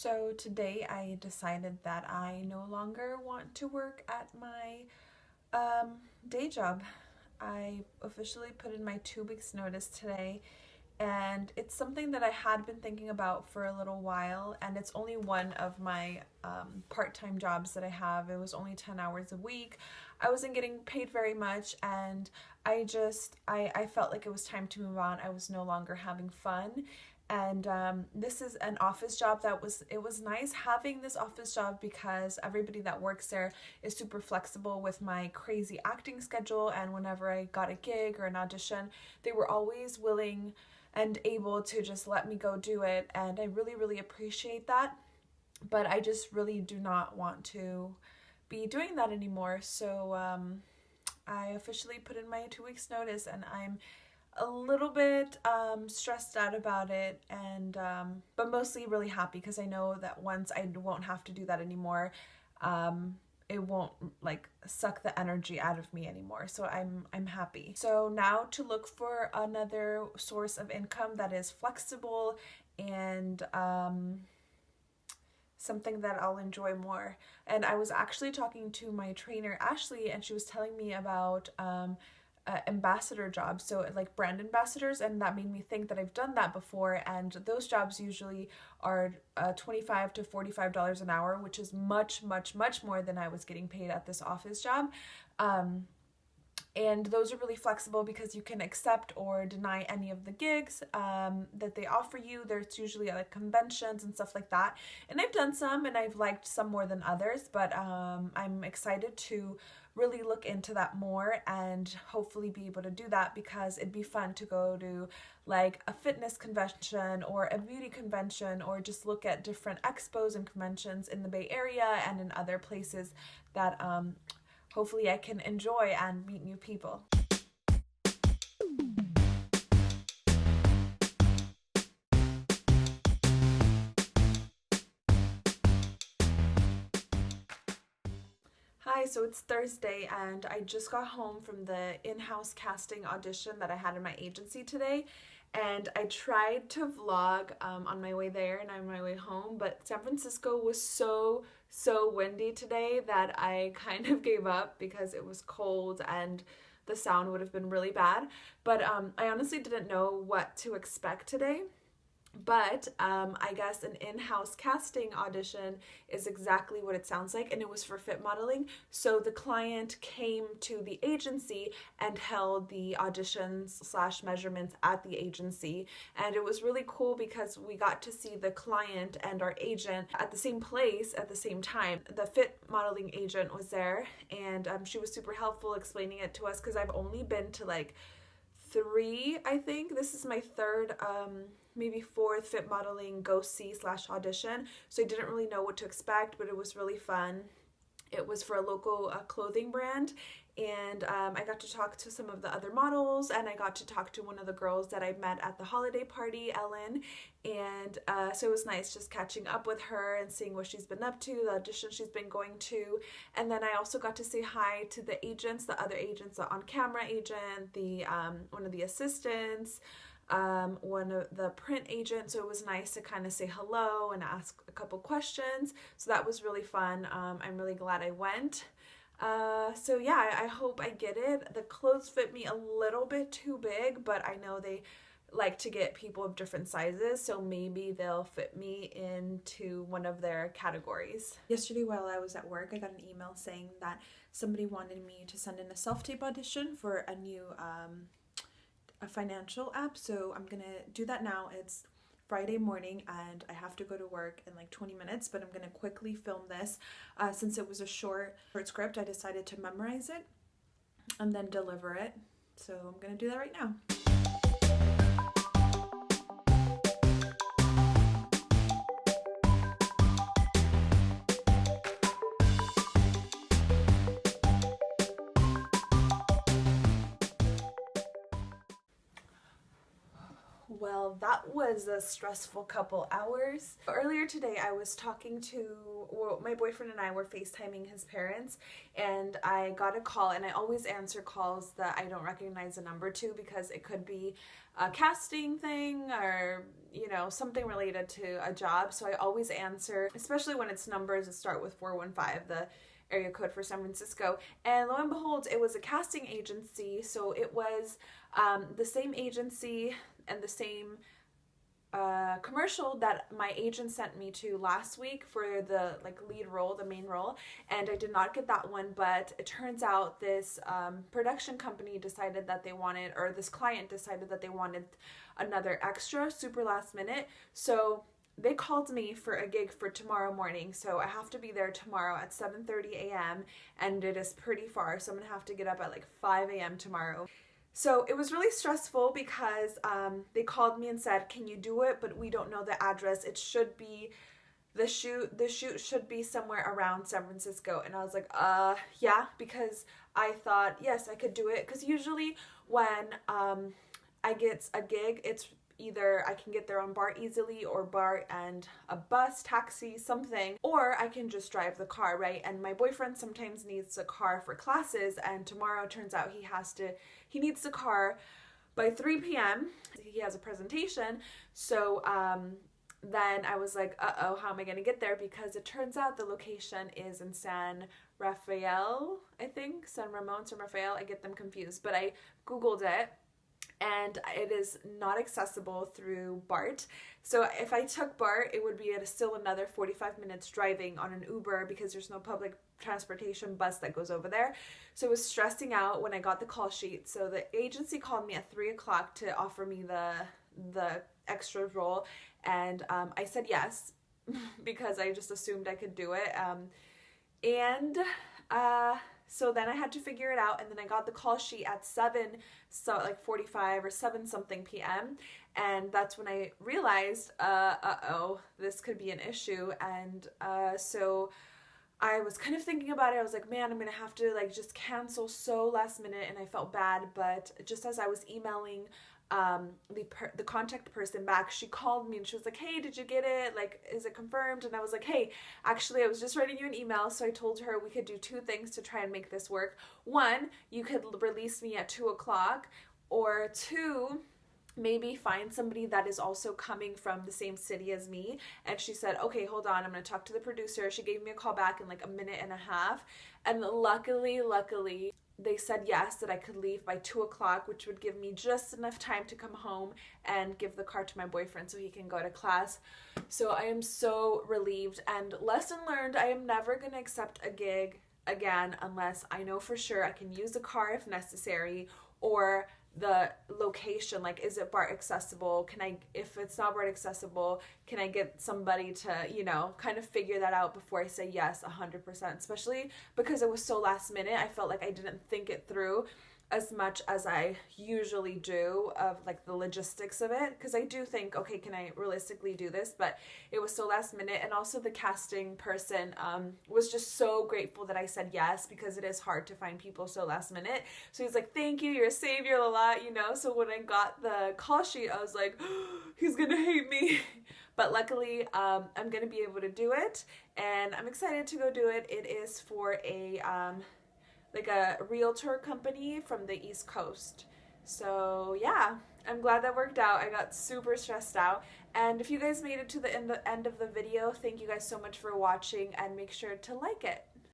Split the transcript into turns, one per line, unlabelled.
So today I decided that I no longer want to work at my day job. I officially put in my 2 weeks notice today, and it's something that I had been thinking about for a little while, and it's only one of my part-time jobs that I have. It was only 10 hours a week. I wasn't getting paid very much, and I felt like it was time to move on. I was no longer having fun. And this is an office job it was nice having this office job because everybody that works there is super flexible with my crazy acting schedule, and whenever I got a gig or an audition, they were always willing and able to just let me go do it, and I really, really appreciate that. But I just really do not want to be doing that anymore. So I officially put in my 2 weeks notice, and I'm a little bit stressed out about it, and but mostly really happy because I know that once I won't have to do that anymore, it won't like suck the energy out of me anymore. So I'm happy. So now to look for another source of income that is flexible and something that I'll enjoy more. And I was actually talking to my trainer Ashley, and she was telling me about ambassador jobs, so like brand ambassadors, and that made me think that I've done that before, and those jobs usually are $25 to $45 an hour, which is much, much, much more than I was getting paid at this office job. And those are really flexible because you can accept or deny any of the gigs that they offer you. There's usually like conventions and stuff like that. And I've done some, and I've liked some more than others, but I'm excited to really look into that more and hopefully be able to do that, because it'd be fun to go to like a fitness convention or a beauty convention, or just look at different expos and conventions in the Bay Area and in other places that hopefully I can enjoy and meet new people. Hi, so it's Thursday, and I just got home from the in-house casting audition that I had in my agency today, and I tried to vlog on my way there and on my way home, but San Francisco was so windy today that I kind of gave up because it was cold and the sound would have been really bad. But I honestly didn't know what to expect today. But I guess an in-house casting audition is exactly what it sounds like, and it was for fit modeling. So the client came to the agency and held the auditions / measurements at the agency, and it was really cool because we got to see the client and our agent at the same place at the same time. The fit modeling agent was there, and she was super helpful explaining it to us, because I've only been to like 3, I think. This is my third, maybe 4th fit modeling go see / audition, so I didn't really know what to expect, but it was really fun. It was for a local clothing brand, and I got to talk to some of the other models, and I got to talk to one of the girls that I met at the holiday party, Ellen, and so it was nice just catching up with her and seeing what she's been up to, the audition she's been going to. And then I also got to say hi to the agents, the other agents, the on-camera agent, the one of the assistants, one of the print agents. So it was nice to kind of say hello and ask a couple questions. So that was really fun. I'm really glad I went. So yeah, I hope I get it. The clothes fit me a little bit too big, but I know they like to get people of different sizes, so maybe they'll fit me into one of their categories. Yesterday while I was at work, I got an email saying that somebody wanted me to send in a self-tape audition for a new a financial app, so I'm gonna do that now. It's Friday morning and I have to go to work in like 20 minutes, but I'm gonna quickly film this. Since it was a short script, I decided to memorize it and then deliver it, so I'm gonna do that right now. Well, that was a stressful couple hours. Earlier today, I was talking to, well, my boyfriend and I were FaceTiming his parents, and I got a call, and I always answer calls that I don't recognize the number to because it could be a casting thing or, you know, something related to a job. So I always answer, especially when it's numbers that start with 415, the area code for San Francisco. And lo and behold, it was a casting agency. So it was the same agency and the same commercial that my agent sent me to last week for the lead role, the main role, and I did not get that one. But it turns out this production company decided that they wanted, or this client decided that they wanted another extra super last minute. So they called me for a gig for tomorrow morning, so I have to be there tomorrow at 7:30 a.m. and it is pretty far, so I'm gonna have to get up at 5 a.m. tomorrow. So it was really stressful because they called me and said, can you do it? But we don't know the address. It should be, the shoot should be somewhere around San Francisco. And I was like, yeah, because I thought, yes, I could do it. Because usually when I get a gig, it's either I can get there on BART easily, or BART and a bus, taxi, something, or I can just drive the car, right? And my boyfriend sometimes needs a car for classes, and tomorrow turns out he needs the car by 3 p.m. He has a presentation, so then I was like, uh-oh, how am I gonna get there? Because it turns out the location is in San Rafael, I think, San Ramon, San Rafael, I get them confused, but I Googled it, and it is not accessible through BART. So if I took BART, it would be still another 45 minutes driving on an Uber because there's no public transportation bus that goes over there. So I was stressing out when I got the call sheet. So the agency called me at 3 o'clock to offer me the extra role, and I said yes because I just assumed I could do it. So then I had to figure it out, and then I got the call sheet at 7:45 or 7 something p.m. And that's when I realized, uh-oh, this could be an issue. And so I was kind of thinking about it. I was like, man, I'm gonna have to just cancel so last minute, and I felt bad. But just as I was emailing the contact person back, she called me and she was like, hey, did you get it? Is it confirmed? And I was like, hey, actually, I was just writing you an email. So I told her we could do 2 things to try and make this work. 1, you could release me at 2 o'clock, or 2, maybe find somebody that is also coming from the same city as me. And she said, okay, hold on, I'm going to talk to the producer. She gave me a call back in a minute and a half. And luckily, they said yes, that I could leave by 2 o'clock, which would give me just enough time to come home and give the car to my boyfriend so he can go to class. So I am so relieved, and lesson learned, I am never going to accept a gig again unless I know for sure I can use the car if necessary, or the location, is it BART accessible? If it's not BART accessible, can I get somebody to, kind of figure that out before I say yes 100%, especially because it was so last minute. I felt like I didn't think it through as much as I usually do of the logistics of it, because I do think, okay, can I realistically do this? But it was so last minute. And also the casting person was just so grateful that I said yes, because it is hard to find people so last minute. So he's like, thank you, you're a savior, so when I got the call sheet, I was like, oh, he's gonna hate me. But luckily, I'm gonna be able to do it, and I'm excited to go do it. It is for a realtor company from the East Coast. So yeah, I'm glad that worked out. I got super stressed out. And if you guys made it to the end of the video, thank you guys so much for watching, and make sure to like it.